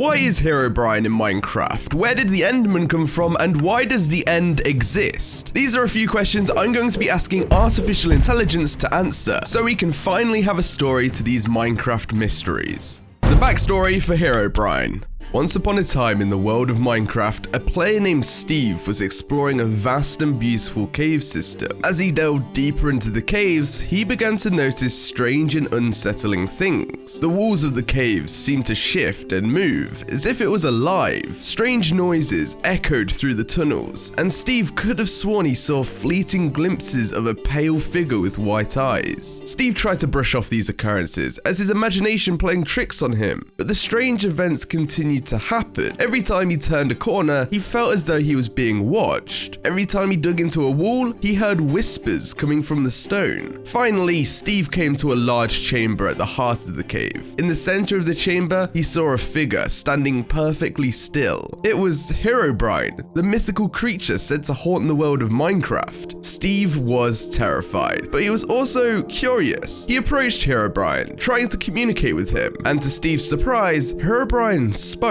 Why is Herobrine in Minecraft? Where did the Enderman come from, and why does the end exist? These are a few questions I'm going to be asking artificial intelligence to answer, so we can finally have a story to these Minecraft mysteries. The backstory for Herobrine. Once upon a time in the world of Minecraft, a player named Steve was exploring a vast and beautiful cave system. As he delved deeper into the caves, he began to notice strange and unsettling things. The walls of the caves seemed to shift and move, as if it was alive. Strange noises echoed through the tunnels, and Steve could have sworn he saw fleeting glimpses of a pale figure with white eyes. Steve tried to brush off these occurrences, as his imagination playing tricks on him, but the strange events continued to happen. Every time he turned a corner, he felt as though he was being watched. Every time he dug into a wall, he heard whispers coming from the stone. Finally, Steve came to a large chamber at the heart of the cave. In the center of the chamber, he saw a figure standing perfectly still. It was Herobrine, the mythical creature said to haunt the world of Minecraft. Steve was terrified, but he was also curious. He approached Herobrine, trying to communicate with him, and to Steve's surprise, Herobrine spoke.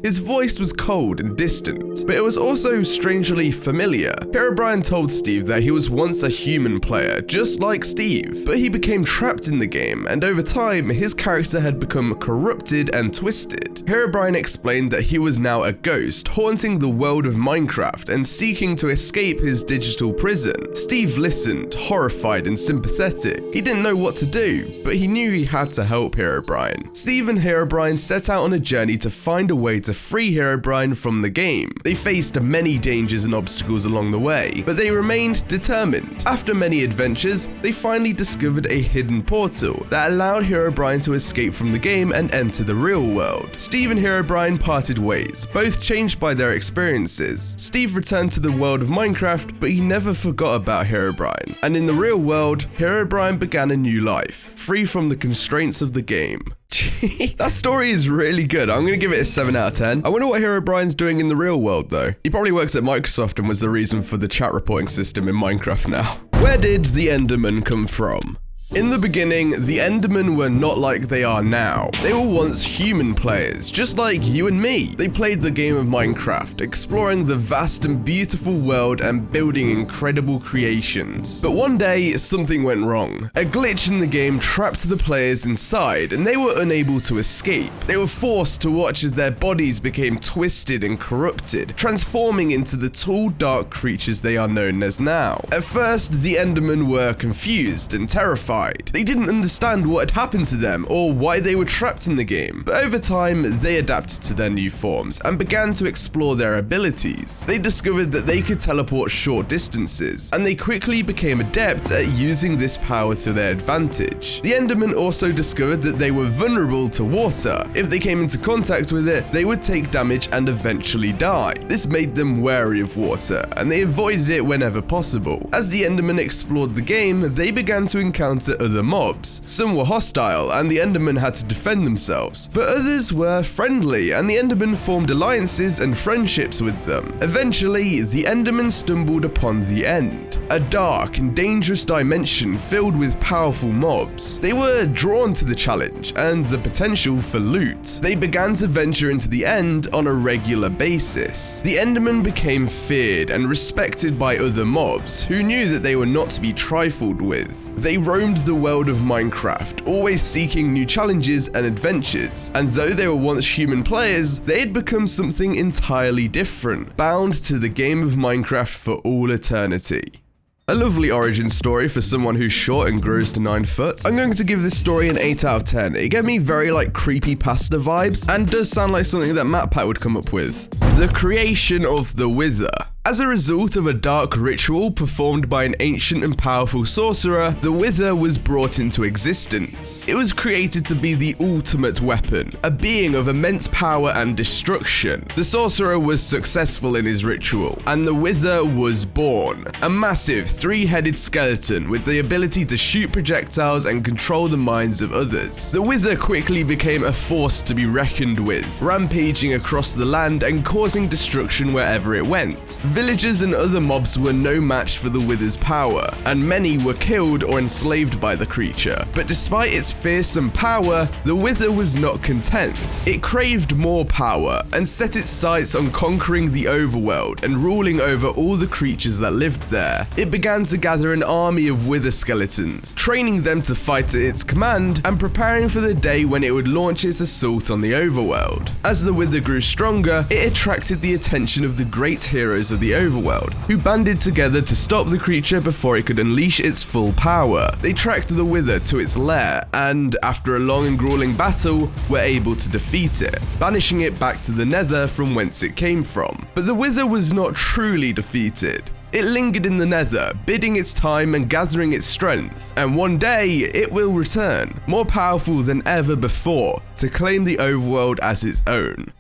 His voice was cold and distant, but it was also strangely familiar. Herobrine told Steve that he was once a human player, just like Steve, but he became trapped in the game, and over time, his character had become corrupted and twisted. Herobrine explained that he was now a ghost, haunting the world of Minecraft and seeking to escape his digital prison. Steve listened, horrified and sympathetic. He didn't know what to do, but he knew he had to help Herobrine. Steve and Herobrine set out on a journey to find a way to free Herobrine from the game. They faced many dangers and obstacles along the way, but they remained determined. After many adventures, they finally discovered a hidden portal that allowed Herobrine to escape from the game and enter the real world. Steve and Herobrine parted ways, both changed by their experiences. Steve returned to the world of Minecraft, but he never forgot about Herobrine. And in the real world, Herobrine began a new life, free from the constraints of the game. Gee, that story is really good. I'm going to give it a 7 out of 10. I wonder what Herobrine's doing in the real world though. He probably works at Microsoft and was the reason for the chat reporting system in Minecraft now. Where did the Enderman come from? In the beginning, the Endermen were not like they are now. They were once human players, just like you and me. They played the game of Minecraft, exploring the vast and beautiful world and building incredible creations. But one day, something went wrong. A glitch in the game trapped the players inside, and they were unable to escape. They were forced to watch as their bodies became twisted and corrupted, transforming into the tall, dark creatures they are known as now. At first, the Endermen were confused and terrified. They didn't understand what had happened to them or why they were trapped in the game, but over time they adapted to their new forms and began to explore their abilities. They discovered that they could teleport short distances, and they quickly became adept at using this power to their advantage. The Endermen also discovered that they were vulnerable to water. If they came into contact with it, they would take damage and eventually die. This made them wary of water, and they avoided it whenever possible. As the Endermen explored the game, they began to encounter other mobs. Some were hostile and the Endermen had to defend themselves, but others were friendly and the Endermen formed alliances and friendships with them. Eventually, the Endermen stumbled upon the end, a dark and dangerous dimension filled with powerful mobs. They were drawn to the challenge and the potential for loot. They began to venture into the end on a regular basis. The Endermen became feared and respected by other mobs who knew that they were not to be trifled with. They roamed the world of Minecraft, always seeking new challenges and adventures, and though they were once human players, they had become something entirely different, bound to the game of Minecraft for all eternity. A lovely origin story for someone who's short and grows to 9 foot. I'm going to give this story an 8 out of 10. It gave me very creepypasta vibes and does sound like something that MatPat would come up with. The creation of the Wither. As a result of a dark ritual performed by an ancient and powerful sorcerer, the Wither was brought into existence. It was created to be the ultimate weapon, a being of immense power and destruction. The sorcerer was successful in his ritual, and the Wither was born, a massive 3-headed skeleton with the ability to shoot projectiles and control the minds of others. The Wither quickly became a force to be reckoned with, rampaging across the land and causing destruction wherever it went. villagers and other mobs were no match for the Wither's power, and many were killed or enslaved by the creature. But despite its fearsome power, the Wither was not content. It craved more power and set its sights on conquering the overworld and ruling over all the creatures that lived there. It began to gather an army of Wither skeletons, training them to fight at its command and preparing for the day when it would launch its assault on the overworld. As the Wither grew stronger, it attracted the attention of the great heroes of the overworld, who banded together to stop the creature before it could unleash its full power. They tracked the Wither to its lair and, after a long and grueling battle, were able to defeat it, banishing it back to the Nether from whence it came from. But the Wither was not truly defeated. It lingered in the Nether, biding its time and gathering its strength, and one day it will return, more powerful than ever before, to claim the overworld as its own.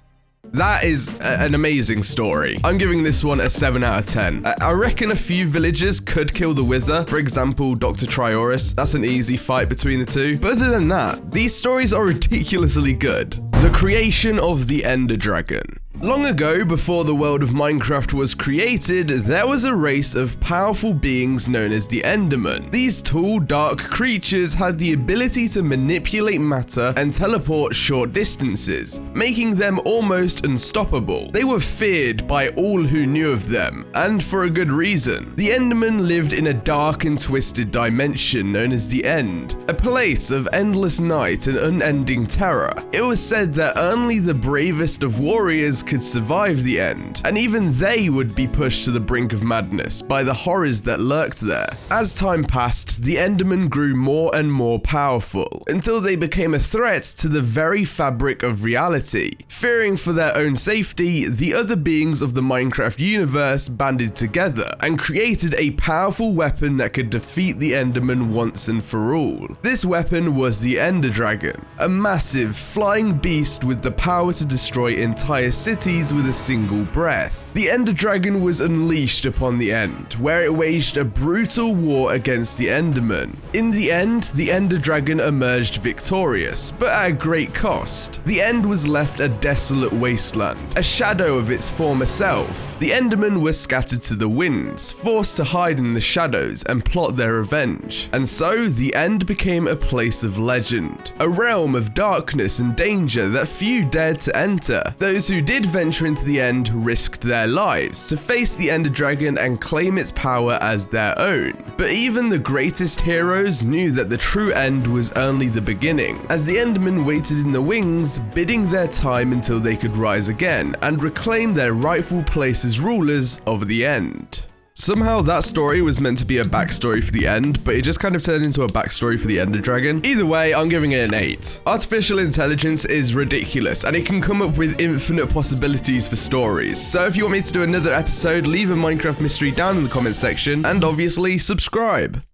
That is an amazing story. I'm giving this one a 7 out of 10. I reckon a few villagers could kill the Wither. For example, Dr. Trioris. That's an easy fight between the two. But other than that, these stories are ridiculously good. The creation of the Ender Dragon. Long ago, before the world of Minecraft was created, there was a race of powerful beings known as the Enderman. These tall, dark creatures had the ability to manipulate matter and teleport short distances, making them almost unstoppable. They were feared by all who knew of them, and for a good reason. The Enderman lived in a dark and twisted dimension known as the End, a place of endless night and unending terror. It was said that only the bravest of warriors could survive the End, and even they would be pushed to the brink of madness by the horrors that lurked there. As time passed, the Endermen grew more and more powerful, until they became a threat to the very fabric of reality. Fearing for their own safety, the other beings of the Minecraft universe banded together and created a powerful weapon that could defeat the Endermen once and for all. This weapon was the Ender Dragon, a massive, flying beast with the power to destroy entire cities with a single breath. The Ender Dragon was unleashed upon the End, where it waged a brutal war against the Endermen. In the end, the Ender Dragon emerged victorious, but at a great cost. The End was left a desolate wasteland, a shadow of its former self. The Endermen were scattered to the winds, forced to hide in the shadows and plot their revenge. And so, the End became a place of legend, a realm of darkness and danger that few dared to enter. Those who did venture into the End risked their lives to face the Ender Dragon and claim its power as their own. But even the greatest heroes knew that the true End was only the beginning, as the Endermen waited in the wings, biding their time until they could rise again and reclaim their rightful place as rulers of the End. Somehow that story was meant to be a backstory for the End, but it just kind of turned into a backstory for the Ender Dragon. Either way, I'm giving it an 8. Artificial intelligence is ridiculous, and it can come up with infinite possibilities for stories. So if you want me to do another episode, leave a Minecraft mystery down in the comments section, and obviously subscribe.